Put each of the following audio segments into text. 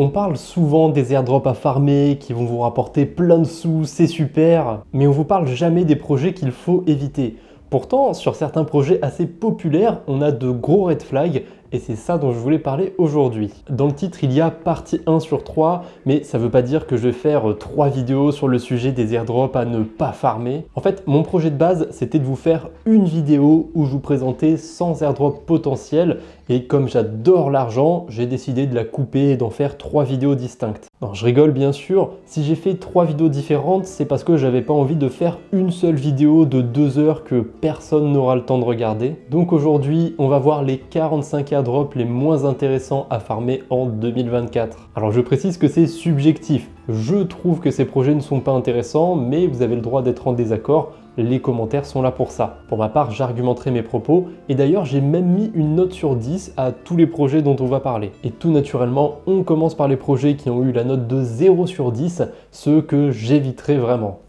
On parle souvent des airdrops à farmer qui vont vous rapporter plein de sous, c'est super, mais on vous parle jamais des projets qu'il faut éviter. Pourtant, sur certains projets assez populaires, on a de gros red flags et c'est ça dont je voulais parler aujourd'hui. Dans le titre, il y a partie 1 sur 3, mais ça ne veut pas dire que je vais faire 3 vidéos sur le sujet des airdrops à ne pas farmer. En fait, mon projet de base, c'était de vous faire une vidéo où je vous présentais 100 airdrops potentiels et comme j'adore l'argent, j'ai décidé de la couper et d'en faire 3 vidéos distinctes. Non, je rigole bien sûr, si j'ai fait 3 vidéos différentes, c'est parce que j'avais pas envie de faire une seule vidéo de 2 heures que personne n'aura le temps de regarder. Donc aujourd'hui, on va voir les 45 airdrops les moins intéressants à farmer en 2024. Alors je précise que c'est subjectif, je trouve que ces projets ne sont pas intéressants, mais vous avez le droit d'être en désaccord. Les commentaires sont là pour ça. Pour ma part, j'argumenterai mes propos et d'ailleurs, j'ai même mis une note sur 10 à tous les projets dont on va parler. Et tout naturellement, on commence par les projets qui ont eu la note de 0 sur 10, ceux que j'éviterai vraiment.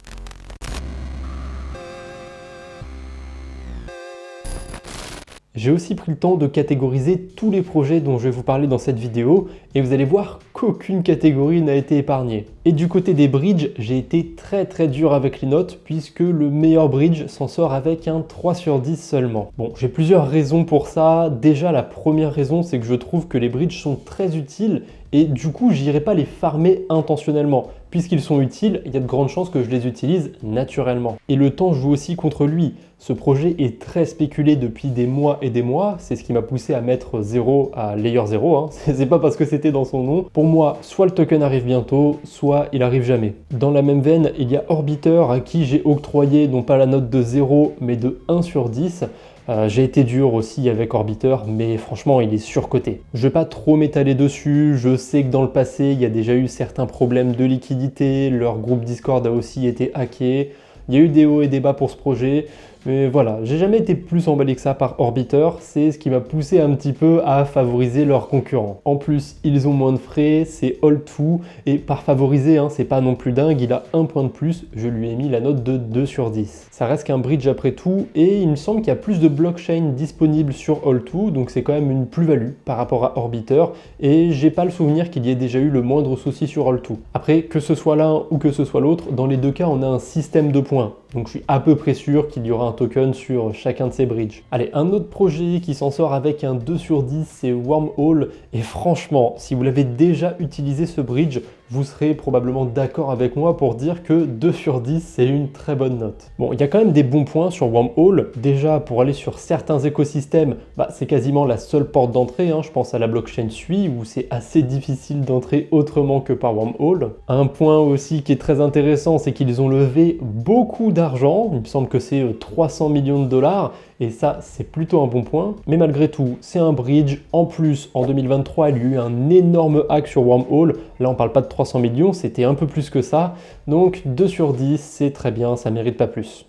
J'ai aussi pris le temps de catégoriser tous les projets dont je vais vous parler dans cette vidéo et vous allez voir qu'aucune catégorie n'a été épargnée. Et du côté des bridges, j'ai été très dur avec les notes puisque le meilleur bridge s'en sort avec un 3 sur 10 seulement. Bon, j'ai plusieurs raisons pour ça. Déjà, la première raison, c'est que je trouve que les bridges sont très utiles et du coup, j'irai pas les farmer intentionnellement. Puisqu'ils sont utiles, il y a de grandes chances que je les utilise naturellement. Et le temps joue aussi contre lui. Ce projet est très spéculé depuis des mois et des mois. C'est ce qui m'a poussé à mettre 0 à layer 0. Hein. C'est pas parce que c'était dans son nom. Pour moi, soit le token arrive bientôt, soit il arrive jamais. Dans la même veine, il y a Orbiter à qui j'ai octroyé non pas la note de 0, mais de 1 sur 10. J'ai été dur aussi avec Orbiter, mais franchement, il est surcoté. Je vais pas trop m'étaler dessus, je sais que dans le passé, il y a déjà eu certains problèmes de liquidité, leur groupe Discord a aussi été hacké, il y a eu des hauts et des bas pour ce projet, mais voilà, j'ai jamais été plus emballé que ça par Orbiter, c'est ce qui m'a poussé un petit peu à favoriser leurs concurrents. En plus, ils ont moins de frais, c'est Hold2, et par favoriser, hein, c'est pas non plus dingue, il a un point de plus, je lui ai mis la note de 2 sur 10. Ça reste qu'un bridge après tout, et il me semble qu'il y a plus de blockchain disponible sur Hold2, donc c'est quand même une plus-value par rapport à Orbiter, et j'ai pas le souvenir qu'il y ait déjà eu le moindre souci sur Hold2. Après, que ce soit l'un ou que ce soit l'autre, dans les deux cas, on a un système de points. Donc je suis à peu près sûr qu'il y aura un token sur chacun de ces bridges. Allez, un autre projet qui s'en sort avec un 2 sur 10, c'est Wormhole. Et franchement, si vous l'avez déjà utilisé ce bridge, vous serez probablement d'accord avec moi pour dire que 2 sur 10, c'est une très bonne note. Bon, il y a quand même des bons points sur Wormhole. Déjà, pour aller sur certains écosystèmes, c'est quasiment la seule porte d'entrée. Hein. Je pense à la blockchain Sui, où c'est assez difficile d'entrer autrement que par Wormhole. Un point aussi qui est très intéressant, c'est qu'ils ont levé beaucoup d'argent. Il me semble que c'est 300 millions de dollars. Et ça, c'est plutôt un bon point. Mais malgré tout, c'est un bridge. En plus, en 2023, il y a eu un énorme hack sur Wormhole. Là, on parle pas de 300 millions, c'était un peu plus que ça. Donc 2 sur 10, c'est très bien, ça mérite pas plus.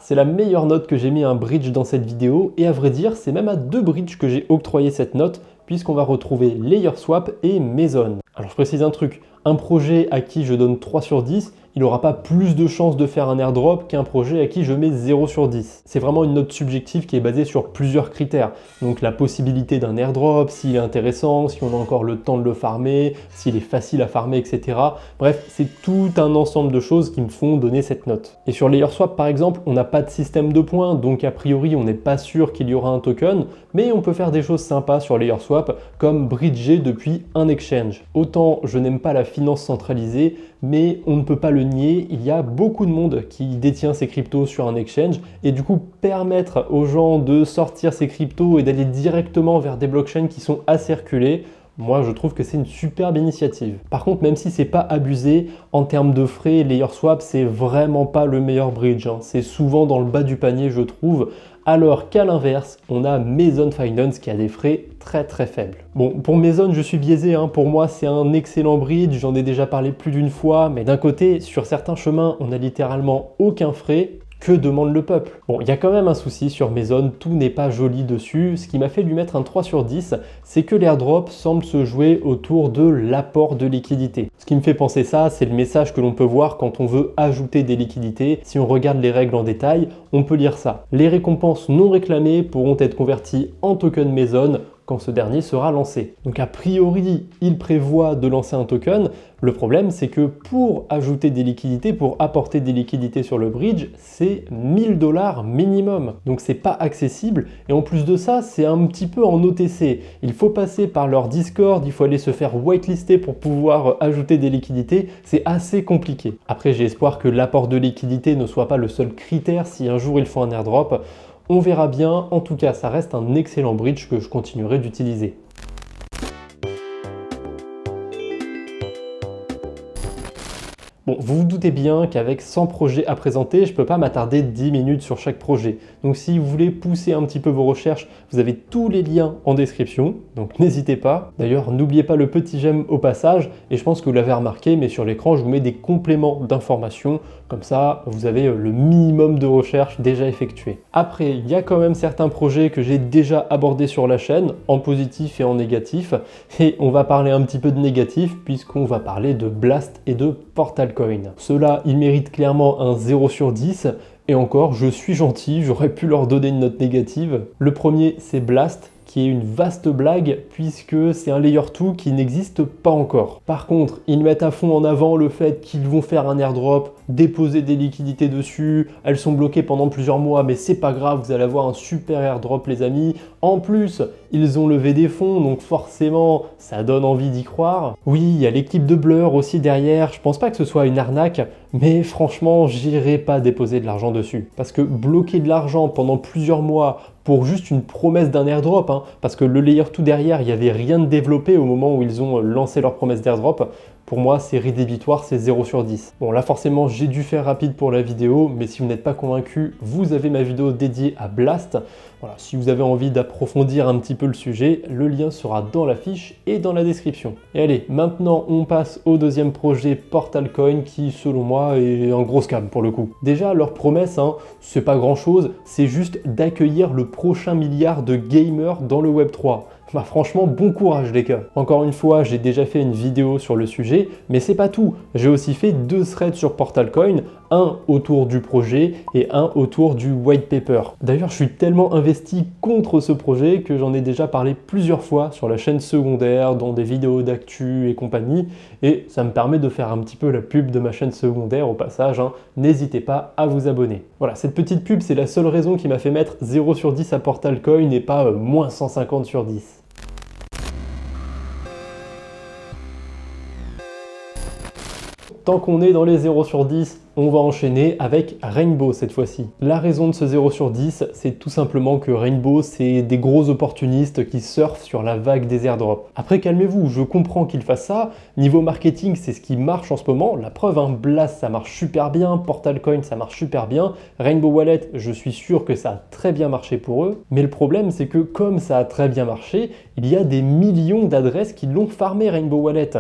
C'est la meilleure note que j'ai mis à un bridge dans cette vidéo. Et à vrai dire, c'est même à 2 bridges que j'ai octroyé cette note, puisqu'on va retrouver LayerSwap et Meson. Alors je précise un truc, un projet à qui je donne 3 sur 10, il n'aura pas plus de chances de faire un airdrop qu'un projet à qui je mets 0 sur 10. C'est vraiment une note subjective qui est basée sur plusieurs critères. Donc la possibilité d'un airdrop, s'il est intéressant, si on a encore le temps de le farmer, s'il est facile à farmer, etc. Bref, c'est tout un ensemble de choses qui me font donner cette note. Et sur LayerSwap par exemple, on n'a pas de système de points, donc a priori on n'est pas sûr qu'il y aura un token, mais on peut faire des choses sympas sur LayerSwap, comme bridger depuis un exchange. Autant je n'aime pas la finance centralisée, mais on ne peut pas le nier, il y a beaucoup de monde qui détient ses cryptos sur un exchange et du coup permettre aux gens de sortir ces cryptos et d'aller directement vers des blockchains qui sont à circuler, moi je trouve que c'est une superbe initiative. Par contre, même si c'est pas abusé, en termes de frais, LayerSwap c'est vraiment pas le meilleur bridge, hein. C'est souvent dans le bas du panier je trouve, alors qu'à l'inverse, on a Meson Finance qui a des frais très faibles. Bon, pour Meson, je suis biaisé, hein. Pour moi, c'est un excellent bridge, j'en ai déjà parlé plus d'une fois, mais d'un côté, sur certains chemins, on a littéralement aucun frais, Que demande le peuple? Bon, il y a quand même un souci sur mes zones, tout n'est pas joli dessus. Ce qui m'a fait lui mettre un 3 sur 10, c'est que l'airdrop semble se jouer autour de l'apport de liquidités. Ce qui me fait penser ça, c'est le message que l'on peut voir quand on veut ajouter des liquidités. Si on regarde les règles en détail, on peut lire ça. Les récompenses non réclamées pourront être converties en token Maison quand ce dernier sera lancé. Donc a priori, il prévoit de lancer un token. Le problème, c'est que pour ajouter des liquidités, pour apporter des liquidités sur le bridge, c'est 1000 $ minimum. Donc c'est pas accessible. Et en plus de ça, c'est un petit peu en OTC. Il faut passer par leur Discord, il faut aller se faire whitelister pour pouvoir ajouter des liquidités. C'est assez compliqué. Après, j'ai espoir que l'apport de liquidités ne soit pas le seul critère si un jour ils font un airdrop. On verra bien, en tout cas ça reste un excellent bridge que je continuerai d'utiliser. Bon, vous vous doutez bien qu'avec 100 projets à présenter, je ne peux pas m'attarder 10 minutes sur chaque projet. Donc si vous voulez pousser un petit peu vos recherches, vous avez tous les liens en description, donc n'hésitez pas. D'ailleurs, n'oubliez pas le petit j'aime au passage, et je pense que vous l'avez remarqué, mais sur l'écran, je vous mets des compléments d'informations, comme ça, vous avez le minimum de recherche déjà effectué. Après, il y a quand même certains projets que j'ai déjà abordés sur la chaîne, en positif et en négatif, et on va parler un petit peu de négatif, puisqu'on va parler de Blast et de Portal Coin. Ceux-là, ils méritent clairement un 0 sur 10, et encore, je suis gentil, j'aurais pu leur donner une note négative. Le premier, c'est Blast, qui est une vaste blague puisque c'est un layer 2 qui n'existe pas encore. Par contre, ils mettent à fond en avant le fait qu'ils vont faire un airdrop, déposer des liquidités dessus, elles sont bloquées pendant plusieurs mois, mais c'est pas grave, vous allez avoir un super airdrop les amis. En plus, ils ont levé des fonds, donc forcément, ça donne envie d'y croire. Oui, il y a l'équipe de Blur aussi derrière, je pense pas que ce soit une arnaque, mais franchement, j'irai pas déposer de l'argent dessus. Parce que bloquer de l'argent pendant plusieurs mois pour juste une promesse d'un airdrop, hein, parce que le layer 2 derrière, il n'y avait rien de développé au moment où ils ont lancé leur promesse d'airdrop. Pour moi, c'est rédhibitoire, c'est 0 sur 10. Bon, là, forcément, j'ai dû faire rapide pour la vidéo, mais si vous n'êtes pas convaincu, vous avez ma vidéo dédiée à Blast. Voilà, si vous avez envie d'approfondir un petit peu le sujet, le lien sera dans la fiche et dans la description. Et allez, maintenant, on passe au deuxième projet Portal Coin qui, selon moi, est un gros scam pour le coup. Déjà, leur promesse, hein, c'est pas grand-chose, c'est juste d'accueillir le prochain milliard de gamers dans le Web3. Bah franchement, bon courage les gars. Encore une fois, j'ai déjà fait une vidéo sur le sujet, mais c'est pas tout. J'ai aussi fait 2 threads sur Portal Coin, un autour du projet et un autour du white paper. D'ailleurs, je suis tellement investi contre ce projet que j'en ai déjà parlé plusieurs fois sur la chaîne secondaire, dans des vidéos d'actu et compagnie, et ça me permet de faire un petit peu la pub de ma chaîne secondaire au passage, hein. N'hésitez pas à vous abonner. Voilà, cette petite pub, c'est la seule raison qui m'a fait mettre 0 sur 10 à Portal Coin et pas moins 150 sur 10. Tant qu'on est dans les 0 sur 10, on va enchaîner avec Rainbow cette fois-ci. La raison de ce 0 sur 10, c'est tout simplement que Rainbow, c'est des gros opportunistes qui surfent sur la vague des airdrops. Après, calmez-vous, je comprends qu'ils fassent ça. Niveau marketing, c'est ce qui marche en ce moment. La preuve, hein, Blast, ça marche super bien. Portal Coin, ça marche super bien. Rainbow Wallet, je suis sûr que ça a très bien marché pour eux. Mais le problème, c'est que comme ça a très bien marché, il y a des millions d'adresses qui l'ont farmé Rainbow Wallet.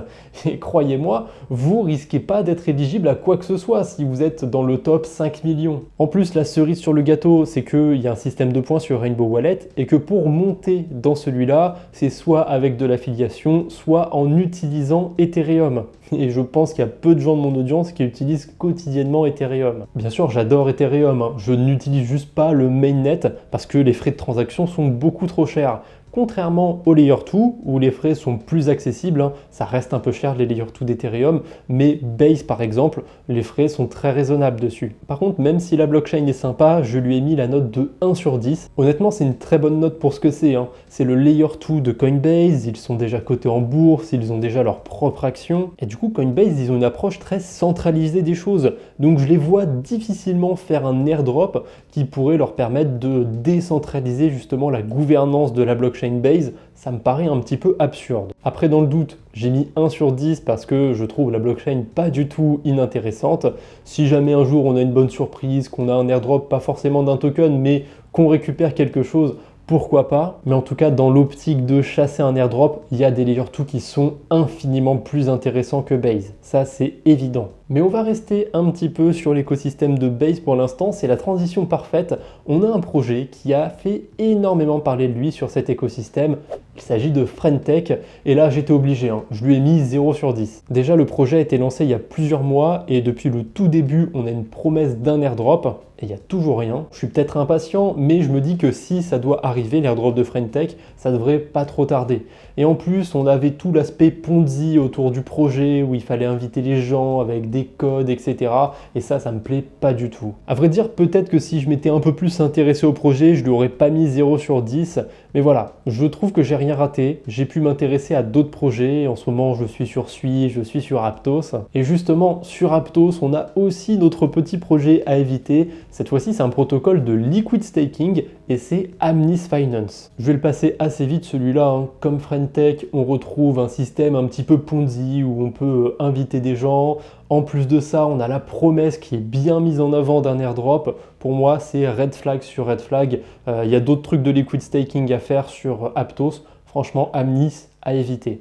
Et croyez-moi, vous risquez pas d'être éligible à quoi que ce soit si vous êtes dans le top 5 millions. En plus, la cerise sur le gâteau, c'est qu'il y a un système de points sur Rainbow Wallet et que pour monter dans celui-là, c'est soit avec de l'affiliation, soit en utilisant Ethereum. Et je pense qu'il y a peu de gens de mon audience qui utilisent quotidiennement Ethereum. Bien sûr, j'adore Ethereum, hein. Je n'utilise juste pas le mainnet parce que les frais de transaction sont beaucoup trop chers. Contrairement au Layer 2, où les frais sont plus accessibles, hein, ça reste un peu cher les Layer 2 d'Ethereum, mais Base par exemple, les frais sont très raisonnables dessus. Par contre, même si la blockchain est sympa, je lui ai mis la note de 1 sur 10. Honnêtement, c'est une très bonne note pour ce que c'est, hein. C'est le Layer 2 de Coinbase, ils sont déjà cotés en bourse, ils ont déjà leur propre action. Et du coup, Coinbase, ils ont une approche très centralisée des choses. Donc je les vois difficilement faire un airdrop qui pourrait leur permettre de décentraliser justement la gouvernance de la blockchain Base, ça me paraît un petit peu absurde. Après, dans le doute, j'ai mis 1 sur 10 parce que je trouve la blockchain pas du tout inintéressante. Si jamais un jour on a une bonne surprise, qu'on a un airdrop, pas forcément d'un token, mais qu'on récupère quelque chose, pourquoi pas? Mais en tout cas, dans l'optique de chasser un airdrop, il y a des Layer 2 qui sont infiniment plus intéressants que Base. Ça, c'est évident. Mais on va rester un petit peu sur l'écosystème de Base pour l'instant, c'est la transition parfaite. On a un projet qui a fait énormément parler de lui sur cet écosystème. Il s'agit de Friendtech et là j'étais obligé, je lui ai mis 0 sur 10. Déjà le projet a été lancé il y a plusieurs mois et depuis le tout début on a une promesse d'un airdrop et il n'y a toujours rien. Je suis peut-être impatient mais je me dis que si ça doit arriver l'airdrop de Friendtech, ça devrait pas trop tarder. Et en plus on avait tout l'aspect Ponzi autour du projet où il fallait inviter les gens avec des codes etc. Et ça me plaît pas du tout. À vrai dire peut-être que si je m'étais un peu plus intéressé au projet je lui aurais pas mis 0 sur 10. Mais voilà, je trouve que j'ai rien raté, j'ai pu m'intéresser à d'autres projets, en ce moment je suis sur Sui, je suis sur Aptos, et justement sur Aptos on a aussi notre petit projet à éviter, cette fois-ci c'est un protocole de liquid staking et c'est Amnis Finance. Je vais le passer assez vite celui-là, comme Friendtech on retrouve un système un petit peu Ponzi où on peut inviter des gens. En plus de ça, on a la promesse qui est bien mise en avant d'un airdrop. Pour moi, c'est red flag sur red flag. Il y a d'autres trucs de liquid staking à faire sur Aptos. Franchement, Amnis à éviter.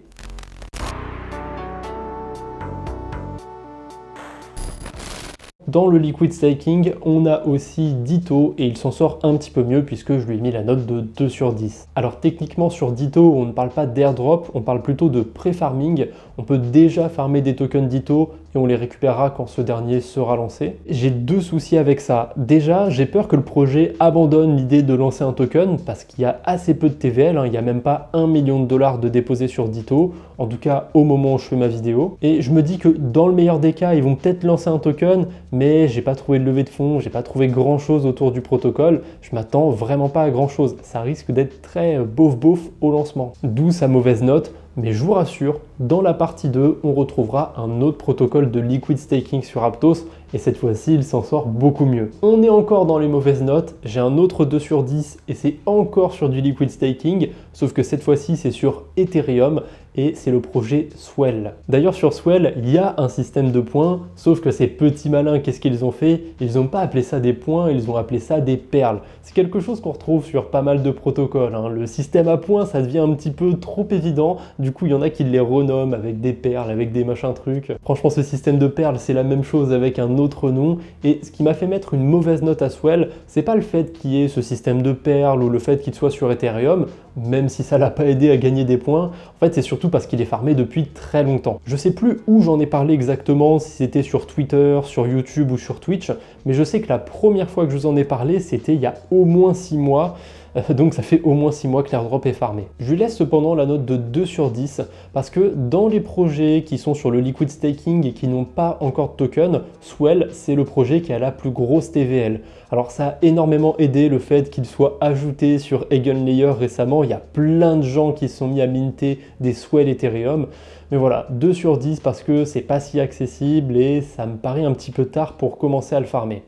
Dans le liquid staking, on a aussi Ditto et il s'en sort un petit peu mieux puisque je lui ai mis la note de 2 sur 10. Alors techniquement sur Ditto, on ne parle pas d'airdrop, on parle plutôt de pré-farming. On peut déjà farmer des tokens Ditto et on les récupérera quand ce dernier sera lancé. J'ai deux soucis avec ça. Déjà, j'ai peur que le projet abandonne l'idée de lancer un token parce qu'il y a assez peu de TVL, il n'y a même pas 1 million de dollars de déposés sur Ditto, en tout cas au moment où je fais ma vidéo. Et je me dis que dans le meilleur des cas, ils vont peut-être lancer un token, mais j'ai pas trouvé de levée de fonds, j'ai pas trouvé grand chose autour du protocole, je m'attends vraiment pas à grand chose. Ça risque d'être très bof au lancement. D'où sa mauvaise note. Mais je vous rassure, dans la partie 2, on retrouvera un autre protocole de liquid staking sur Aptos et cette fois-ci, il s'en sort beaucoup mieux. On est encore dans les mauvaises notes, j'ai un autre 2 sur 10 et c'est encore sur du liquid staking, sauf que cette fois-ci, c'est sur Ethereum et c'est le projet Swell. D'ailleurs, sur Swell, il y a un système de points, sauf que ces petits malins, qu'est-ce qu'ils ont fait? Ils n'ont pas appelé ça des points, ils ont appelé ça des perles. C'est quelque chose qu'on retrouve sur pas mal de protocoles. Le système à points, ça devient un petit peu trop évident. Du coup, il y en a qui les renomment avec des perles, avec des machins trucs. Franchement, ce système de perles, c'est la même chose avec un autre nom. Et ce qui m'a fait mettre une mauvaise note à Swell, c'est pas le fait qu'il y ait ce système de perles ou le fait qu'il soit sur Ethereum, même si ça l'a pas aidé à gagner des points. En fait, c'est surtout parce qu'il est farmé depuis très longtemps. Je sais plus où j'en ai parlé exactement, si c'était sur Twitter, sur YouTube ou sur Twitch, mais je sais que la première fois que je vous en ai parlé, c'était il y a au moins 6 mois. Donc ça fait au moins 6 mois que l'airdrop est farmé. Je lui laisse cependant la note de 2 sur 10 parce que dans les projets qui sont sur le liquid staking et qui n'ont pas encore de token, Swell c'est le projet qui a la plus grosse TVL. Alors ça a énormément aidé le fait qu'il soit ajouté sur Eigenlayer récemment. Il y a plein de gens qui se sont mis à minter des Swell Ethereum. Mais voilà, 2 sur 10 parce que c'est pas si accessible et ça me paraît un petit peu tard pour commencer à le farmer.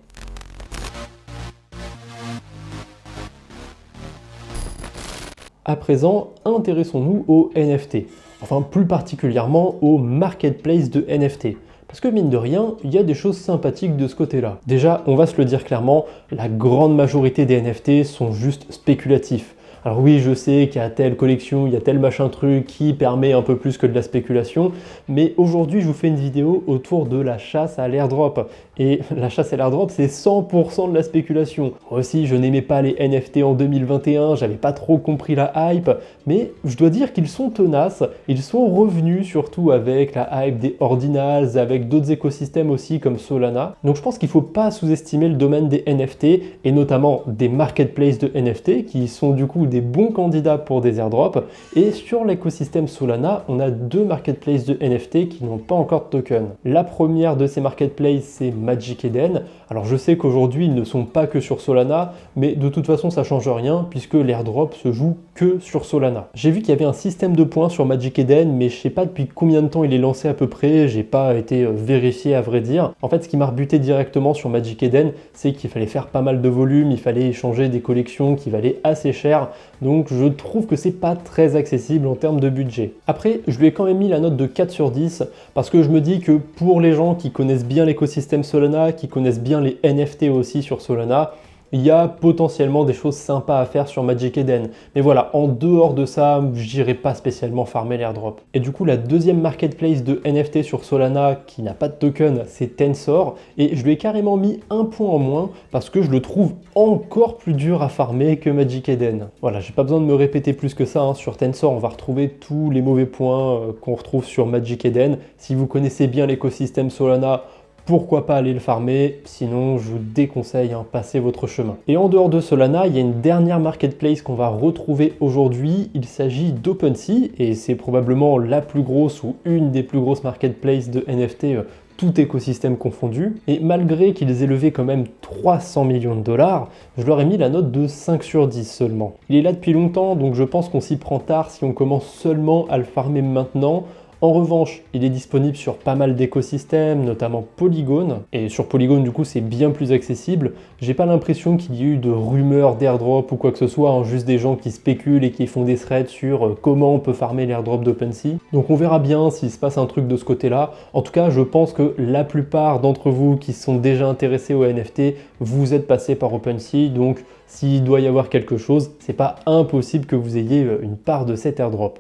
À présent, intéressons-nous aux NFT, enfin plus particulièrement aux marketplaces de NFT. Parce que mine de rien, il y a des choses sympathiques de ce côté-là. Déjà, on va se le dire clairement, la grande majorité des NFT sont juste spéculatifs. Alors oui, je sais qu'il y a telle collection, il y a tel machin truc qui permet un peu plus que de la spéculation, mais aujourd'hui, je vous fais une vidéo autour de la chasse à l'airdrop. Et la chasse à l'airdrop, c'est 100% de la spéculation. Moi aussi, je n'aimais pas les NFT en 2021, j'avais pas trop compris la hype, mais je dois dire qu'ils sont tenaces, ils sont revenus surtout avec la hype des ordinals, avec d'autres écosystèmes aussi comme Solana. Donc je pense qu'il ne faut pas sous-estimer le domaine des NFT, et notamment des marketplaces de NFT, qui sont du coup des bons candidats pour des airdrops. Et sur l'écosystème Solana, on a deux marketplaces de NFT qui n'ont pas encore de token. La première de ces marketplaces, c'est Magic Eden. Alors je sais qu'aujourd'hui, ils ne sont pas que sur Solana, mais de toute façon, ça change rien puisque l'airdrop se joue que sur Solana. J'ai vu qu'il y avait un système de points sur Magic Eden, mais je sais pas depuis combien de temps il est lancé à peu près, j'ai pas été vérifié à vrai dire. En fait, ce qui m'a rebuté directement sur Magic Eden, c'est qu'il fallait faire pas mal de volume, il fallait échanger des collections qui valaient assez cher, donc je trouve que c'est pas très accessible en termes de budget. Après, je lui ai quand même mis la note de 4 sur 10, parce que je me dis que pour les gens qui connaissent bien l'écosystème Solana, qui connaissent bien les NFT aussi sur Solana, il y a potentiellement des choses sympas à faire sur Magic Eden. Mais voilà, en dehors de ça, j'irai pas spécialement farmer l'airdrop. Et du coup, la deuxième marketplace de NFT sur Solana qui n'a pas de token, c'est Tensor. Et je lui ai carrément mis un point en moins parce que je le trouve encore plus dur à farmer que Magic Eden. Voilà, j'ai pas besoin de me répéter plus que ça, hein. Sur Tensor, on va retrouver tous les mauvais points qu'on retrouve sur Magic Eden. Si vous connaissez bien l'écosystème Solana, pourquoi pas aller le farmer, sinon je vous déconseille, hein, passez votre chemin. Et en dehors de Solana, il y a une dernière marketplace qu'on va retrouver aujourd'hui, il s'agit d'OpenSea, et c'est probablement la plus grosse ou une des plus grosses marketplaces de NFT, tout écosystème confondu. Et malgré qu'ils aient levé quand même 300 millions de dollars, je leur ai mis la note de 5 sur 10 seulement. Il est là depuis longtemps, donc je pense qu'on s'y prend tard si on commence seulement à le farmer maintenant. En revanche, il est disponible sur pas mal d'écosystèmes, notamment Polygon. Et sur Polygon, du coup, c'est bien plus accessible. J'ai pas l'impression qu'il y ait eu de rumeurs d'airdrop ou quoi que ce soit, hein, juste des gens qui spéculent et qui font des threads sur comment on peut farmer l'airdrop d'OpenSea. Donc on verra bien s'il se passe un truc de ce côté-là. En tout cas, je pense que la plupart d'entre vous qui sont déjà intéressés aux NFT, vous êtes passés par OpenSea. Donc s'il doit y avoir quelque chose, c'est pas impossible que vous ayez une part de cet airdrop.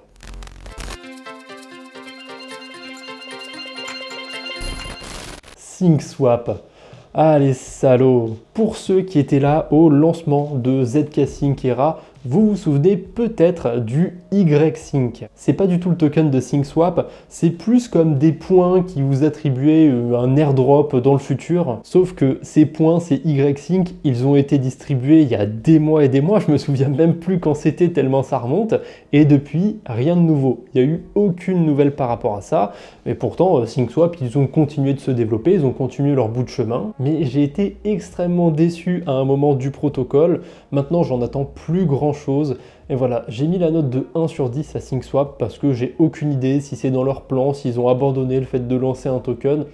SyncSwap. Ah les salauds! Pour ceux qui étaient là au lancement de ZK Sync Era, vous vous souvenez peut-être du YSync. C'est pas du tout le token de SyncSwap, c'est plus comme des points qui vous attribuaient un airdrop dans le futur. Sauf que ces points, ces YSync, ils ont été distribués il y a des mois et des mois, je me souviens même plus quand c'était tellement ça remonte. Et depuis, rien de nouveau. Il n'y a eu aucune nouvelle par rapport à ça. Mais pourtant, SyncSwap, ils ont continué de se développer, ils ont continué leur bout de chemin. Mais j'ai été extrêmement déçu à un moment du protocole. Maintenant, j'en attends plus grand chose. Et voilà, j'ai mis la note de 1 sur 10 à SyncSwap parce que j'ai aucune idée si c'est dans leur plan, s'ils ont abandonné le fait de lancer un token.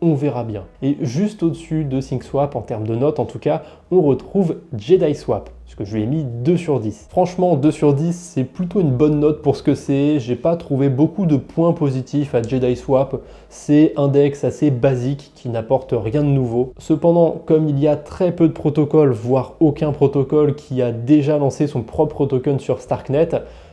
On verra bien. Et juste au-dessus de SyncSwap, en termes de notes en tout cas, on retrouve JediSwap, puisque je lui ai mis 2 sur 10. Franchement, 2 sur 10, c'est plutôt une bonne note pour ce que c'est. J'ai pas trouvé beaucoup de points positifs à JediSwap. C'est un DEX assez basique qui n'apporte rien de nouveau. Cependant, comme il y a très peu de protocoles, voire aucun protocole qui a déjà lancé son propre token sur Starknet,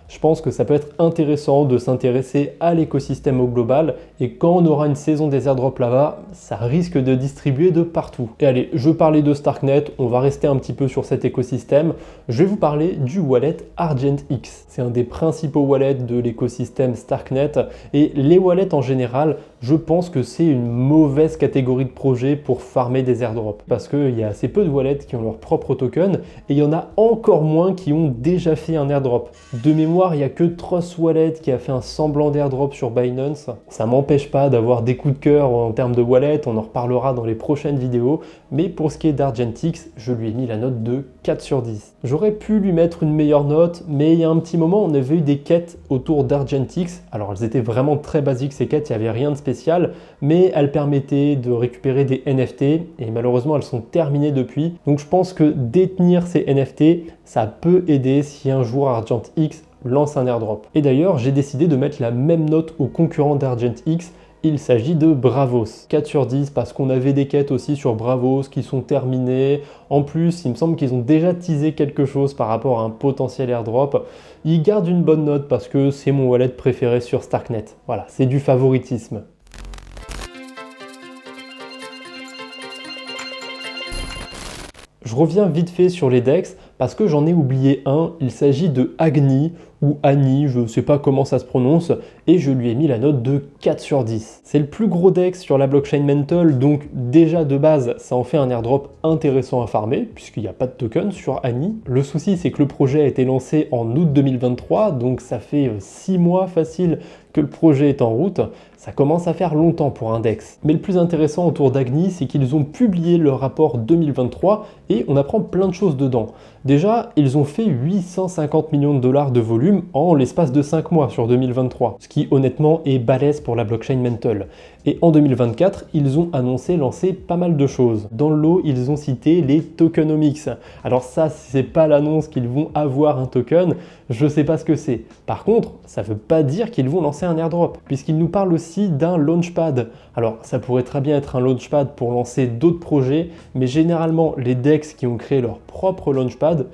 je pense que ça peut être intéressant de s'intéresser à l'écosystème au global, et quand on aura une saison des airdrops là-bas, ça risque de distribuer de partout. Et allez, je parlais de Starknet, on va rester un petit peu sur cet écosystème. Je vais vous parler du wallet ArgentX. C'est un des principaux wallets de l'écosystème Starknet, et les wallets en général, je pense que c'est une mauvaise catégorie de projet pour farmer des airdrops, parce qu'il y a assez peu de wallets qui ont leur propre token, et il y en a encore moins qui ont déjà fait un airdrop. De mémoire, il n'y a que Trust Wallet qui a fait un semblant d'airdrop sur Binance. Ça m'empêche pas d'avoir des coups de cœur en termes de wallet, on en reparlera dans les prochaines vidéos, mais pour ce qui est d'ArgentX, je lui ai mis la note de 4 sur 10. J'aurais pu lui mettre une meilleure note, mais il y a un petit moment, on avait eu des quêtes autour d'ArgentX. Alors elles étaient vraiment très basiques ces quêtes, il n'y avait rien de spécial, mais elles permettaient de récupérer des NFT, et malheureusement elles sont terminées depuis. Donc je pense que détenir ces NFT, ça peut aider si un jour ArgentX lance un airdrop. Et d'ailleurs, j'ai décidé de mettre la même note au concurrent d'ArgentX. Il s'agit de Bravos. 4 sur 10 parce qu'on avait des quêtes aussi sur Bravos qui sont terminées. En plus, il me semble qu'ils ont déjà teasé quelque chose par rapport à un potentiel airdrop. Ils gardent une bonne note parce que c'est mon wallet préféré sur Starknet. Voilà, c'est du favoritisme. Je reviens vite fait sur les DEX parce que j'en ai oublié un. Il s'agit de Agni ou Ani, je ne sais pas comment ça se prononce, et je lui ai mis la note de 4 sur 10. C'est le plus gros DEX sur la blockchain Mental, donc déjà de base, ça en fait un airdrop intéressant à farmer, puisqu'il n'y a pas de token sur Ani. Le souci, c'est que le projet a été lancé en août 2023, donc ça fait 6 mois facile que le projet est en route. Ça commence à faire longtemps pour un DEX. Mais le plus intéressant autour d'Agni, c'est qu'ils ont publié leur rapport 2023 et on apprend plein de choses dedans. Déjà, ils ont fait 850 millions de dollars de volume en l'espace de 5 mois sur 2023, ce qui honnêtement est balèze pour la blockchain Mental. Et en 2024, ils ont annoncé lancer pas mal de choses. Dans le lot, ils ont cité les tokenomics. Alors ça, c'est pas l'annonce qu'ils vont avoir un token, je sais pas ce que c'est. Par contre, ça veut pas dire qu'ils vont lancer un airdrop, puisqu'ils nous parlent aussi d'un launchpad. Alors ça pourrait très bien être un launchpad pour lancer d'autres projets, mais généralement les DEX qui ont créé leur propre launchpad.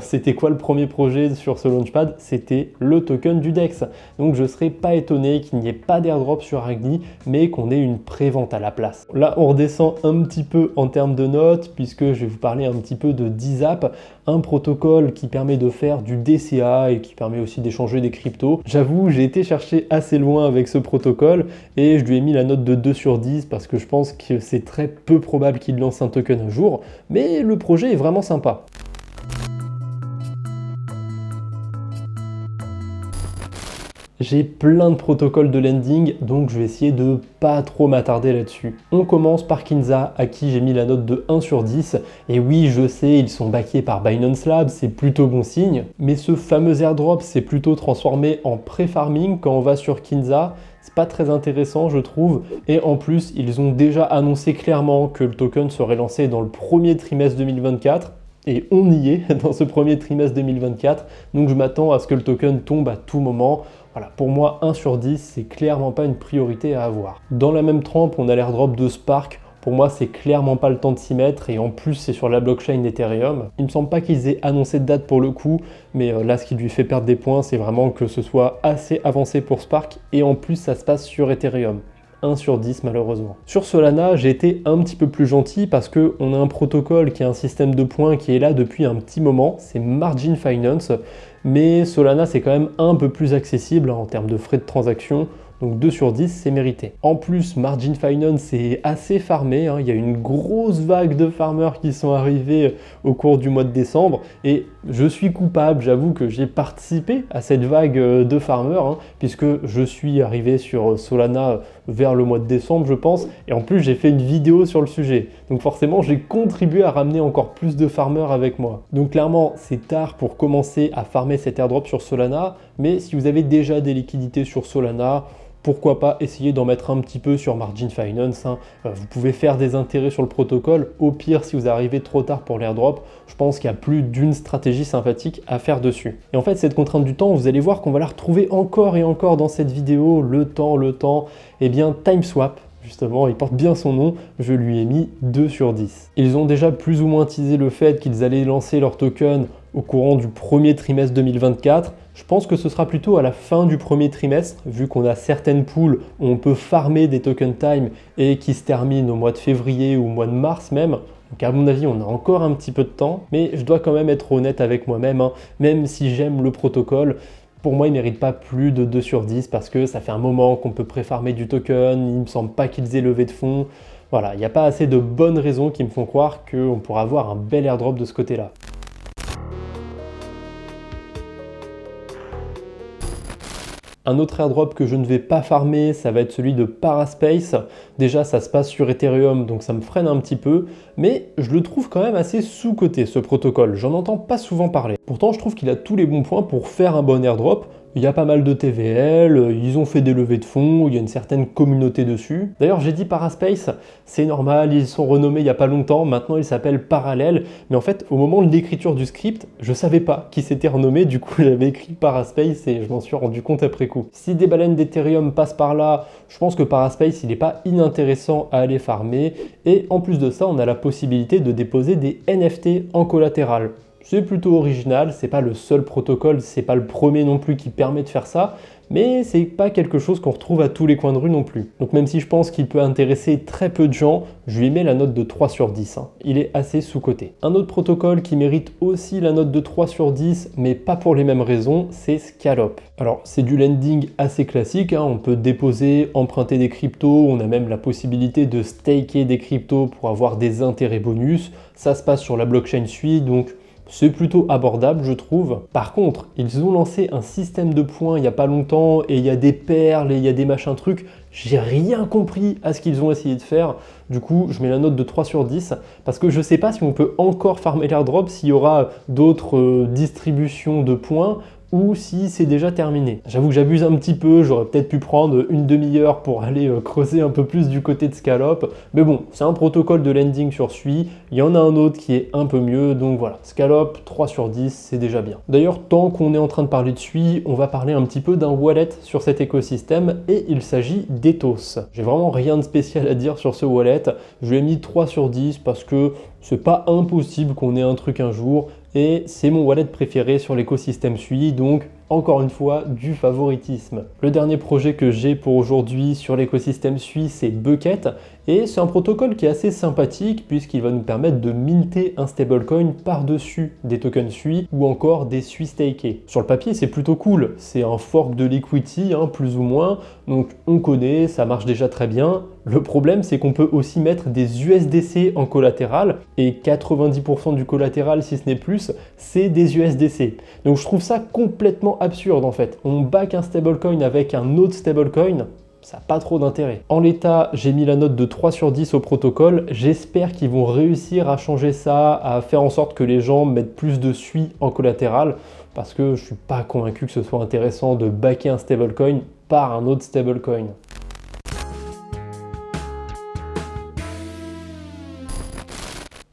C'était quoi le premier projet sur ce launchpad? C'était le token du DEX. Donc je ne serais pas étonné qu'il n'y ait pas d'airdrop sur Agni, mais qu'on ait une prévente à la place. Là, on redescend un petit peu en termes de notes, puisque je vais vous parler un petit peu de DZAP, un protocole qui permet de faire du DCA et qui permet aussi d'échanger des cryptos. J'avoue, j'ai été chercher assez loin avec ce protocole et je lui ai mis la note de 2 sur 10 parce que je pense que c'est très peu probable qu'il lance un token un jour, mais le projet est vraiment sympa. J'ai plein de protocoles de lending, donc je vais essayer de pas trop m'attarder là-dessus. On commence par Kinza, à qui j'ai mis la note de 1 sur 10. Et oui, je sais, ils sont backés par Binance Labs, c'est plutôt bon signe. Mais ce fameux airdrop s'est plutôt transformé en pré-farming quand on va sur Kinza. C'est pas très intéressant, je trouve. Et en plus, ils ont déjà annoncé clairement que le token serait lancé dans le premier trimestre 2024. Et on y est dans ce premier trimestre 2024. Donc je m'attends à ce que le token tombe à tout moment. Voilà, pour moi, 1 sur 10, c'est clairement pas une priorité à avoir. Dans la même trempe, on a l'airdrop de Spark. Pour moi, c'est clairement pas le temps de s'y mettre et en plus, c'est sur la blockchain Ethereum. Il me semble pas qu'ils aient annoncé de date pour le coup, mais là, ce qui lui fait perdre des points, c'est vraiment que ce soit assez avancé pour Spark et en plus, ça se passe sur Ethereum. 1 sur 10 malheureusement. Sur Solana, j'ai été un petit peu plus gentil parce qu'on a un protocole qui a un système de points qui est là depuis un petit moment, c'est Margin Finance, mais Solana c'est quand même un peu plus accessible en termes de frais de transaction. Donc 2 sur 10, c'est mérité. En plus, Margin Finance est assez farmé. Il y a une grosse vague de farmers qui sont arrivés au cours du mois de décembre. Et je suis coupable, j'avoue que j'ai participé à cette vague de farmers, puisque je suis arrivé sur Solana vers le mois de décembre, je pense. Et en plus, j'ai fait une vidéo sur le sujet. Donc forcément, j'ai contribué à ramener encore plus de farmers avec moi. Donc clairement, c'est tard pour commencer à farmer cet airdrop sur Solana. Mais si vous avez déjà des liquidités sur Solana, pourquoi pas essayer d'en mettre un petit peu sur Margin Finance. Vous pouvez faire des intérêts sur le protocole. Au pire, si vous arrivez trop tard pour l'airdrop, je pense qu'il y a plus d'une stratégie sympathique à faire dessus. Et en fait, cette contrainte du temps, vous allez voir qu'on va la retrouver encore et encore dans cette vidéo. Le temps, eh bien TimeSwap. Justement, il porte bien son nom, je lui ai mis 2 sur 10. Ils ont déjà plus ou moins teasé le fait qu'ils allaient lancer leur token au courant du premier trimestre 2024. Je pense que ce sera plutôt à la fin du premier trimestre, vu qu'on a certaines pools où on peut farmer des token time et qui se terminent au mois de février ou au mois de mars même. Donc à mon avis, on a encore un petit peu de temps, mais je dois quand même être honnête avec moi-même, même si j'aime le protocole. Pour moi, il ne mérite pas plus de 2 sur 10 parce que ça fait un moment qu'on peut pré-farmer du token, il ne me semble pas qu'ils aient levé de fonds. Voilà, il n'y a pas assez de bonnes raisons qui me font croire qu'on pourra avoir un bel airdrop de ce côté-là. Un autre airdrop que je ne vais pas farmer, ça va être celui de Paraspace. Déjà, ça se passe sur Ethereum, donc ça me freine un petit peu, mais je le trouve quand même assez sous-coté, ce protocole. J'en entends pas souvent parler. Pourtant, je trouve qu'il a tous les bons points pour faire un bon airdrop. Il y a pas mal de TVL, ils ont fait des levées de fonds, il y a une certaine communauté dessus. D'ailleurs, j'ai dit Paraspace, c'est normal, ils sont renommés il n'y a pas longtemps, maintenant ils s'appellent Parallel. Mais en fait, au moment de l'écriture du script, je savais pas qui s'était renommé, du coup j'avais écrit Paraspace et je m'en suis rendu compte après coup. Si des baleines d'Ethereum passent par là, je pense que Paraspace, il n'est pas inintéressant à aller farmer. Et en plus de ça, on a la possibilité de déposer des NFT en collatéral. C'est plutôt original, c'est pas le seul protocole, c'est pas le premier non plus qui permet de faire ça, mais c'est pas quelque chose qu'on retrouve à tous les coins de rue non plus. Donc même si je pense qu'il peut intéresser très peu de gens, je lui mets la note de 3 sur 10. Il est assez sous-coté. Un autre protocole qui mérite aussi la note de 3 sur 10, mais pas pour les mêmes raisons, c'est Scalop. Alors c'est du lending assez classique, on peut déposer, emprunter des cryptos, on a même la possibilité de staker des cryptos pour avoir des intérêts bonus. Ça se passe sur la blockchain Sui, donc c'est plutôt abordable, je trouve. Par contre, ils ont lancé un système de points il n'y a pas longtemps et il y a des perles et il y a des machins trucs. J'ai rien compris à ce qu'ils ont essayé de faire. Du coup, je mets la note de 3 sur 10 parce que je ne sais pas si on peut encore farmer l'airdrop, s'il y aura d'autres distributions de points ou si c'est déjà terminé. J'avoue que j'abuse un petit peu, j'aurais peut-être pu prendre une demi-heure pour aller creuser un peu plus du côté de Scallop, mais bon, c'est un protocole de lending sur SUI, il y en a un autre qui est un peu mieux, donc voilà, Scallop 3 sur 10, c'est déjà bien. D'ailleurs, tant qu'on est en train de parler de SUI, on va parler un petit peu d'un wallet sur cet écosystème, et il s'agit d'Ethos. J'ai vraiment rien de spécial à dire sur ce wallet, je lui ai mis 3 sur 10 parce que c'est pas impossible qu'on ait un truc un jour, et c'est mon wallet préféré sur l'écosystème SUI, donc encore une fois du favoritisme. Le dernier projet que j'ai pour aujourd'hui sur l'écosystème SUI, c'est Bucket, et c'est un protocole qui est assez sympathique puisqu'il va nous permettre de minter un stablecoin par-dessus des tokens SUI ou encore des SUI stakés. Sur le papier, c'est plutôt cool, c'est un fork de Liquity, plus ou moins, donc on connaît, ça marche déjà très bien. Le problème, c'est qu'on peut aussi mettre des USDC en collatéral, et 90% du collatéral, si ce n'est plus, c'est des USDC. Donc je trouve ça complètement absurde en fait. On back un stablecoin avec un autre stablecoin, ça n'a pas trop d'intérêt. En l'état, j'ai mis la note de 3 sur 10 au protocole. J'espère qu'ils vont réussir à changer ça, à faire en sorte que les gens mettent plus de SUI en collatéral, parce que je ne suis pas convaincu que ce soit intéressant de backer un stablecoin par un autre stablecoin.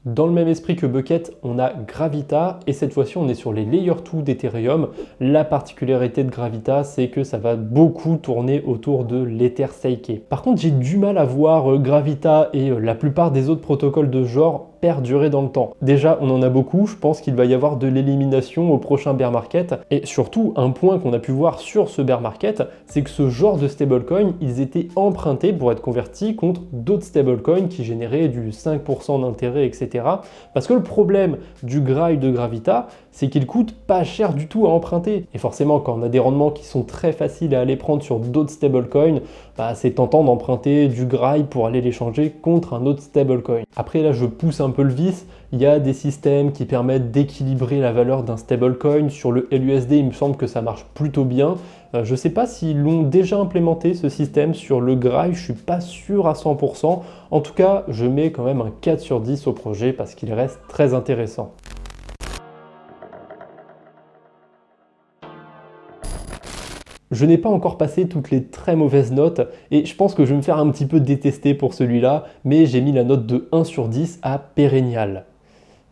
Dans le même esprit que Bucket, on a Gravita, et cette fois-ci on est sur les Layer 2 d'Ethereum. La particularité de Gravita, c'est que ça va beaucoup tourner autour de l'Ether staké. Par contre, j'ai du mal à voir Gravita et la plupart des autres protocoles de ce genre perdurer dans le temps. Déjà, on en a beaucoup, je pense qu'il va y avoir de l'élimination au prochain bear market, et surtout, un point qu'on a pu voir sur ce bear market, c'est que ce genre de stablecoin, ils étaient empruntés pour être convertis contre d'autres stablecoins qui généraient du 5% d'intérêt, etc. Parce que le problème du Grail de Gravita, c'est qu'il coûte pas cher du tout à emprunter. Et forcément, quand on a des rendements qui sont très faciles à aller prendre sur d'autres stablecoins, c'est tentant d'emprunter du Grail pour aller l'échanger contre un autre stablecoin. Après là, je pousse un peu le vice, il y a des systèmes qui permettent d'équilibrer la valeur d'un stablecoin. Sur le LUSD, il me semble que ça marche plutôt bien. Je ne sais pas s'ils l'ont déjà implémenté ce système sur le Grail, je ne suis pas sûr à 100%. En tout cas, je mets quand même un 4 sur 10 au projet parce qu'il reste très intéressant. Je n'ai pas encore passé toutes les très mauvaises notes et je pense que je vais me faire un petit peu détester pour celui-là, mais j'ai mis la note de 1 sur 10 à Perennial.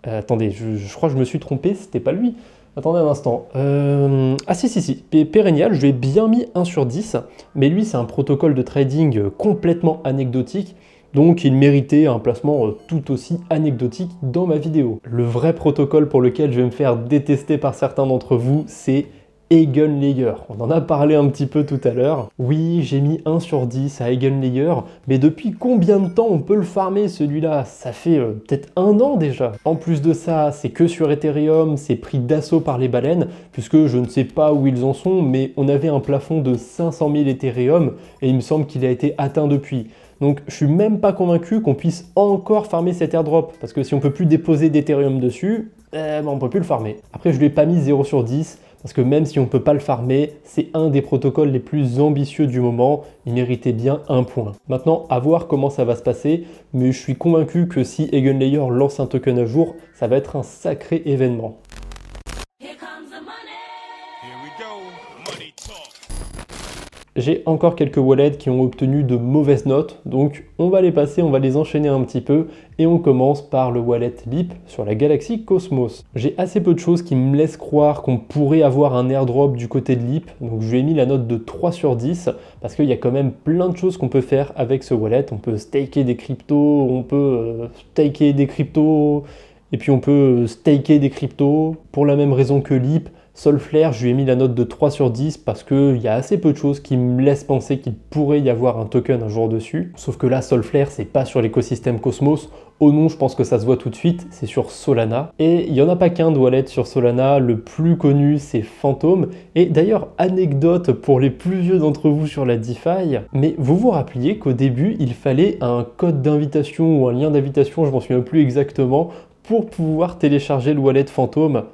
Attendez, je crois que je me suis trompé, c'était pas lui. Attendez un instant. Ah si. Perennial, je lui ai bien mis 1 sur 10, mais lui c'est un protocole de trading complètement anecdotique, donc il méritait un placement tout aussi anecdotique dans ma vidéo. Le vrai protocole pour lequel je vais me faire détester par certains d'entre vous, c'est Eigenlayer. On en a parlé un petit peu tout à l'heure. Oui, j'ai mis 1 sur 10 à Eigenlayer, mais depuis combien de temps on peut le farmer celui-là? Ça fait peut-être 1 an déjà. En plus de ça, c'est que sur Ethereum, c'est pris d'assaut par les baleines, puisque je ne sais pas où ils en sont, mais on avait un plafond de 500 000 Ethereum, et il me semble qu'il a été atteint depuis. Donc je suis même pas convaincu qu'on puisse encore farmer cet airdrop, parce que si on peut plus déposer d'Ethereum dessus, on peut plus le farmer. Après je lui ai pas mis 0 sur 10, parce que même si on ne peut pas le farmer, c'est un des protocoles les plus ambitieux du moment, il méritait bien 1 point. Maintenant, à voir comment ça va se passer, mais je suis convaincu que si Eigenlayer lance un token à jour, ça va être un sacré événement. J'ai encore quelques wallets qui ont obtenu de mauvaises notes, donc on va les passer, on va les enchaîner un petit peu, et on commence par le wallet Leap sur la galaxie Cosmos. J'ai assez peu de choses qui me laissent croire qu'on pourrait avoir un airdrop du côté de Leap, donc je lui ai mis la note de 3 sur 10, parce qu'il y a quand même plein de choses qu'on peut faire avec ce wallet. On peut staker des cryptos, on peut staker des cryptos, et puis on peut staker des cryptos, pour la même raison que Leap. Solflare, je lui ai mis la note de 3 sur 10 parce qu'il y a assez peu de choses qui me laissent penser qu'il pourrait y avoir un token un jour dessus. Sauf que là, Solflare, c'est pas sur l'écosystème Cosmos. Au nom, je pense que ça se voit tout de suite, c'est sur Solana. Et il n'y en a pas qu'un de wallet sur Solana, le plus connu c'est Phantom. Et d'ailleurs, anecdote pour les plus vieux d'entre vous sur la DeFi, mais vous vous rappeliez qu'au début, il fallait un code d'invitation ou un lien d'invitation, je m'en souviens plus exactement, pour pouvoir télécharger le wallet Phantom.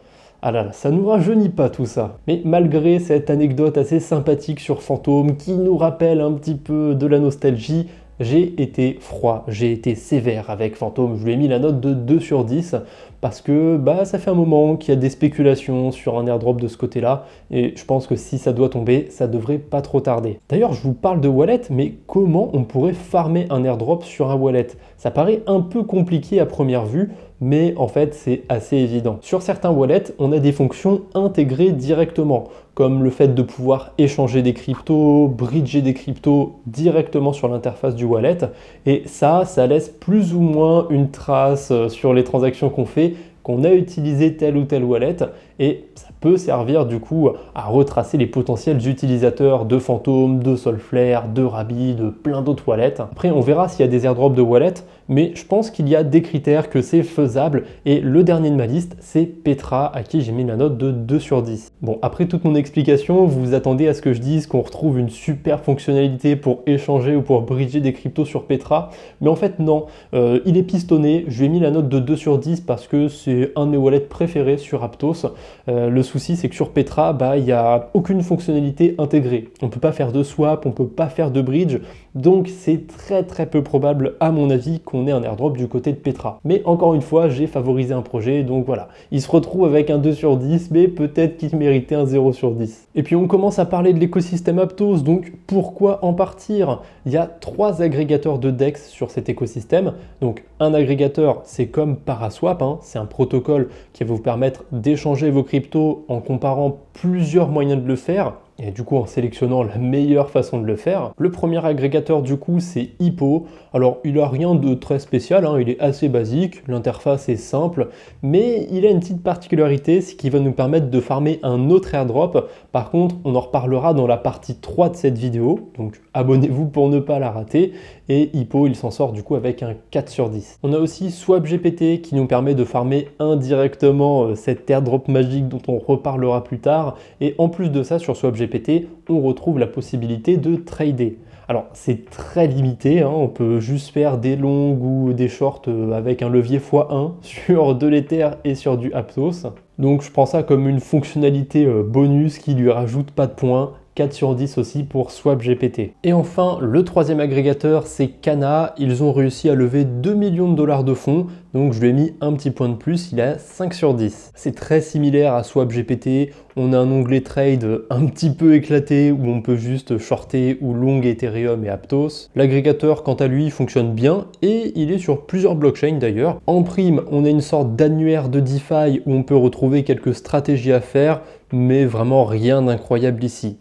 Ah là là, ça nous rajeunit pas tout ça. Mais malgré cette anecdote assez sympathique sur Phantom qui nous rappelle un petit peu de la nostalgie, j'ai été froid, j'ai été sévère avec Phantom. Je lui ai mis la note de 2 sur 10 parce que ça fait un moment qu'il y a des spéculations sur un airdrop de ce côté-là et je pense que si ça doit tomber, ça devrait pas trop tarder. D'ailleurs, je vous parle de wallet, mais comment on pourrait farmer un airdrop sur un wallet? Ça paraît un peu compliqué à première vue, mais en fait c'est assez évident. Sur certains wallets, on a des fonctions intégrées directement, comme le fait de pouvoir échanger des cryptos, bridger des cryptos directement sur l'interface du wallet, et ça laisse plus ou moins une trace sur les transactions qu'on fait, qu'on a utilisé tel ou tel wallet, et ça peut servir du coup à retracer les potentiels utilisateurs de Phantom, de Solflare, de Rabi, de plein d'autres wallets. Après, on verra s'il y a des airdrops de wallets, mais je pense qu'il y a des critères, que c'est faisable, et le dernier de ma liste, c'est Petra, à qui j'ai mis la note de 2 sur 10. Bon, après toute mon explication, vous vous attendez à ce que je dise qu'on retrouve une super fonctionnalité pour échanger ou pour bridger des cryptos sur Petra, mais en fait non, il est pistonné, je lui ai mis la note de 2 sur 10 parce que c'est un de mes wallets préférés sur Aptos. Le souci, c'est que sur Petra, il n'y a aucune fonctionnalité intégrée. On ne peut pas faire de swap, on ne peut pas faire de bridge, donc c'est très peu probable, à mon avis, qu'on ait un airdrop du côté de Petra. Mais encore une fois, j'ai favorisé un projet, donc voilà. Il se retrouve avec un 2 sur 10, mais peut-être qu'il méritait un 0 sur 10. Et puis on commence à parler de l'écosystème Aptos, donc pourquoi en partir? Il y a 3 agrégateurs de DEX sur cet écosystème. Donc un agrégateur, c'est comme Paraswap, c'est un protocole qui va vous permettre d'échanger vos cryptos en comparant plusieurs moyens de le faire, et du coup en sélectionnant la meilleure façon de le faire. Le premier agrégateur du coup c'est Hippo. Alors il n'a rien de très spécial, il est assez basique, l'interface est simple, mais il a une petite particularité, c'est qu'il va nous permettre de farmer un autre airdrop. Par contre, on en reparlera dans la partie 3 de cette vidéo, donc abonnez-vous pour ne pas la rater. Et Hippo, il s'en sort du coup avec un 4 sur 10. On a aussi SwapGPT qui nous permet de farmer indirectement cet airdrop magique dont on reparlera plus tard. Et en plus de ça, sur SwapGPT, on retrouve la possibilité de trader. Alors c'est très limité, on peut juste faire des longues ou des shorts avec un levier x1 sur de l'Ether et sur du Aptos. Donc je prends ça comme une fonctionnalité bonus qui lui rajoute pas de points. 4 sur 10 aussi pour SwapGPT. Et enfin, le troisième agrégateur, c'est Kana. Ils ont réussi à lever 2 millions de dollars de fonds, donc je lui ai mis un petit point de plus, il a 5 sur 10. C'est très similaire à SwapGPT. On a un onglet trade un petit peu éclaté où on peut juste shorter ou long Ethereum et Aptos. L'agrégateur, quant à lui, fonctionne bien et il est sur plusieurs blockchains d'ailleurs. En prime, on a une sorte d'annuaire de DeFi où on peut retrouver quelques stratégies à faire, mais vraiment rien d'incroyable ici.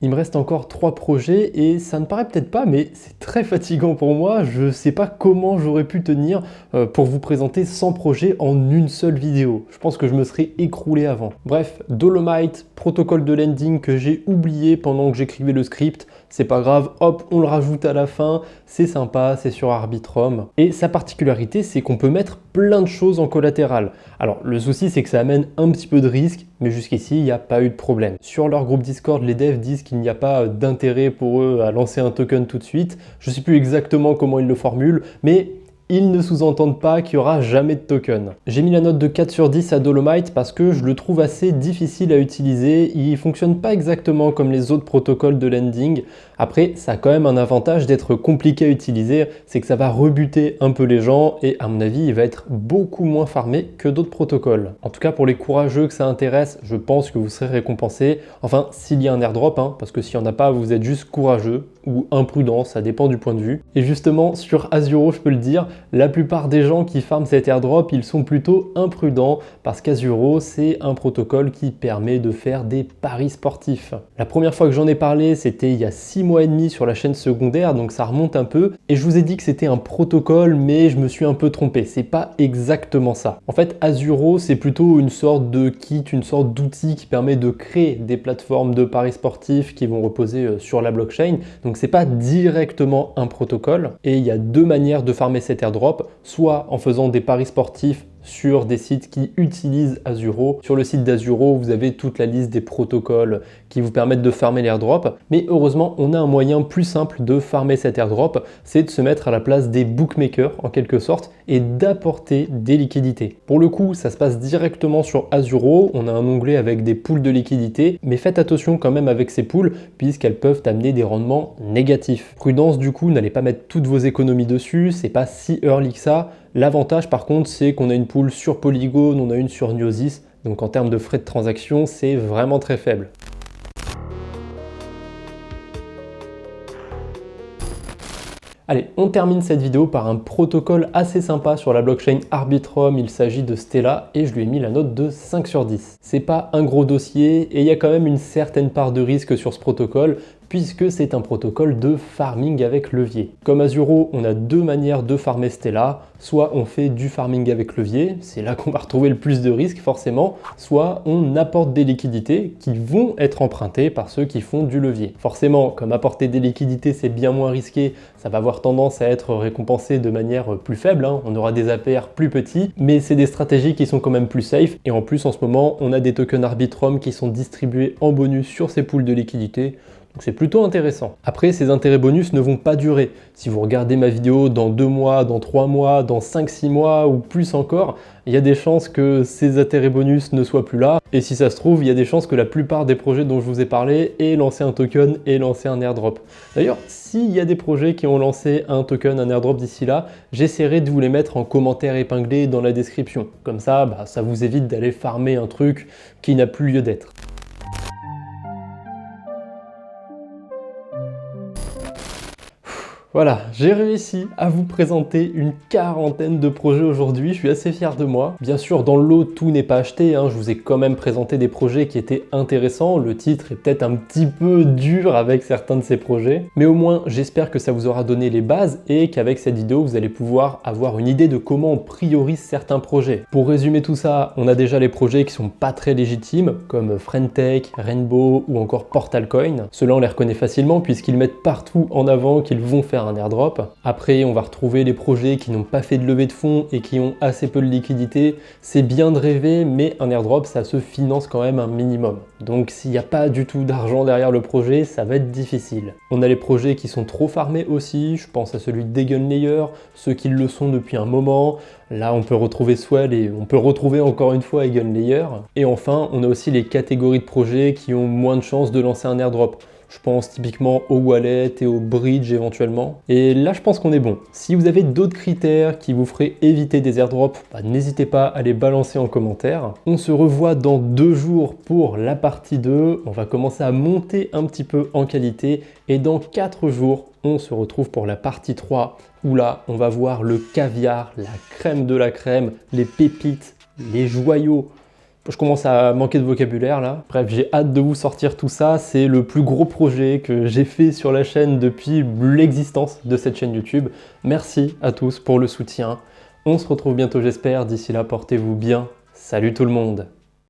Il me reste encore 3 projets et ça ne paraît peut-être pas, mais c'est très fatigant pour moi. Je ne sais pas comment j'aurais pu tenir pour vous présenter 100 projets en une seule vidéo. Je pense que je me serais écroulé avant. Bref, Dolomite, protocole de lending que j'ai oublié pendant que j'écrivais le script. C'est pas grave, hop, on le rajoute à la fin. C'est sympa, c'est sur Arbitrum. Et sa particularité, c'est qu'on peut mettre plein de choses en collatéral. Alors, le souci, c'est que ça amène un petit peu de risque, mais jusqu'ici, il n'y a pas eu de problème. Sur leur groupe Discord, les devs disent qu'il n'y a pas d'intérêt pour eux à lancer un token tout de suite. Je ne sais plus exactement comment ils le formulent, mais ils ne sous-entendent pas qu'il n'y aura jamais de token. J'ai mis la note de 4 sur 10 à Dolomite parce que je le trouve assez difficile à utiliser. Il ne fonctionne pas exactement comme les autres protocoles de lending. Après, ça a quand même un avantage d'être compliqué à utiliser, c'est que ça va rebuter un peu les gens et à mon avis, il va être beaucoup moins farmé que d'autres protocoles. En tout cas, pour les courageux que ça intéresse, je pense que vous serez récompensés. Enfin, s'il y a un airdrop, parce que s'il n'y en a pas, vous êtes juste courageux ou imprudent, ça dépend du point de vue. Et justement, sur Azuro, je peux le dire, la plupart des gens qui farment cet airdrop, ils sont plutôt imprudents parce qu'Azuro, c'est un protocole qui permet de faire des paris sportifs. La première fois que j'en ai parlé, c'était il y a 6 mois et demi sur la chaîne secondaire, donc ça remonte un peu. Et je vous ai dit que c'était un protocole, mais je me suis un peu trompé. C'est pas exactement ça. En fait, Azuro, c'est plutôt une sorte de kit, une sorte d'outil qui permet de créer des plateformes de paris sportifs qui vont reposer sur la blockchain. Donc c'est pas directement un protocole. Et il y a 2 manières de farmer cet airdrop, soit en faisant des paris sportifs sur des sites qui utilisent Azuro. Sur le site d'Azuro, vous avez toute la liste des protocoles qui vous permettent de farmer l'airdrop. Mais heureusement, on a un moyen plus simple de farmer cet airdrop, c'est de se mettre à la place des bookmakers en quelque sorte et d'apporter des liquidités. Pour le coup, ça se passe directement sur Azuro. On a un onglet avec des pools de liquidités, mais faites attention quand même avec ces pools puisqu'elles peuvent amener des rendements négatifs. Prudence du coup, n'allez pas mettre toutes vos économies dessus, c'est pas si early que ça. L'avantage par contre, c'est qu'on a une pool sur Polygon, on a une sur Gnosis, donc en termes de frais de transaction, c'est vraiment très faible. Allez, on termine cette vidéo par un protocole assez sympa sur la blockchain Arbitrum. Il s'agit de Stellar et je lui ai mis la note de 5 sur 10. C'est pas un gros dossier et il y a quand même une certaine part de risque sur ce protocole puisque c'est un protocole de farming avec levier. Comme Azuro, on a deux manières de farmer Stellar. Soit on fait du farming avec levier, c'est là qu'on va retrouver le plus de risques forcément, soit on apporte des liquidités qui vont être empruntées par ceux qui font du levier. Forcément, comme apporter des liquidités c'est bien moins risqué, ça va avoir tendance à être récompensé de manière plus faible, hein. On aura des APR plus petits, mais c'est des stratégies qui sont quand même plus safe. Et en plus en ce moment, on a des tokens Arbitrum qui sont distribués en bonus sur ces pools de liquidités. Donc c'est plutôt intéressant. Après, ces intérêts bonus ne vont pas durer. Si vous regardez ma vidéo dans 2 mois, dans 3 mois, dans 5-6 mois ou plus encore, il y a des chances que ces intérêts bonus ne soient plus là. Et si ça se trouve, il y a des chances que la plupart des projets dont je vous ai parlé aient lancé un token et lancé un airdrop. D'ailleurs, s'il y a des projets qui ont lancé un token, un airdrop d'ici là, j'essaierai de vous les mettre en commentaire épinglé dans la description. Comme ça, ça vous évite d'aller farmer un truc qui n'a plus lieu d'être. Voilà, j'ai réussi à vous présenter une quarantaine de projets aujourd'hui, je suis assez fier de moi. Bien sûr, dans le lot, tout n'est pas acheté, hein. Je vous ai quand même présenté des projets qui étaient intéressants. Le titre est peut-être un petit peu dur avec certains de ces projets, mais au moins, j'espère que ça vous aura donné les bases et qu'avec cette vidéo, vous allez pouvoir avoir une idée de comment on priorise certains projets. Pour résumer tout ça, on a déjà les projets qui sont pas très légitimes, comme Friendtech, Rainbow ou encore Portalcoin. Ceux-là, on les reconnaît facilement puisqu'ils mettent partout en avant qu'ils vont faire un airdrop. Après, on va retrouver les projets qui n'ont pas fait de levée de fonds et qui ont assez peu de liquidité. C'est bien de rêver, mais un airdrop, ça se finance quand même un minimum. Donc s'il n'y a pas du tout d'argent derrière le projet, ça va être difficile. On a les projets qui sont trop farmés aussi, je pense à celui d'Eigenlayer, ceux qui le sont depuis un moment. Là, on peut retrouver Swell et on peut retrouver encore une fois Eigenlayer. Et enfin, on a aussi les catégories de projets qui ont moins de chances de lancer un airdrop. Je pense typiquement au wallet et au bridge éventuellement. Et là, je pense qu'on est bon. Si vous avez d'autres critères qui vous feraient éviter des airdrops, n'hésitez pas à les balancer en commentaire. On se revoit dans 2 jours pour la partie 2. On va commencer à monter un petit peu en qualité. Et dans 4 jours, on se retrouve pour la partie 3 où là, on va voir le caviar, la crème de la crème, les pépites, les joyaux. Je commence à manquer de vocabulaire là. Bref, j'ai hâte de vous sortir tout ça. C'est le plus gros projet que j'ai fait sur la chaîne depuis l'existence de cette chaîne YouTube. Merci à tous pour le soutien. On se retrouve bientôt, j'espère. D'ici là, portez-vous bien. Salut tout le monde!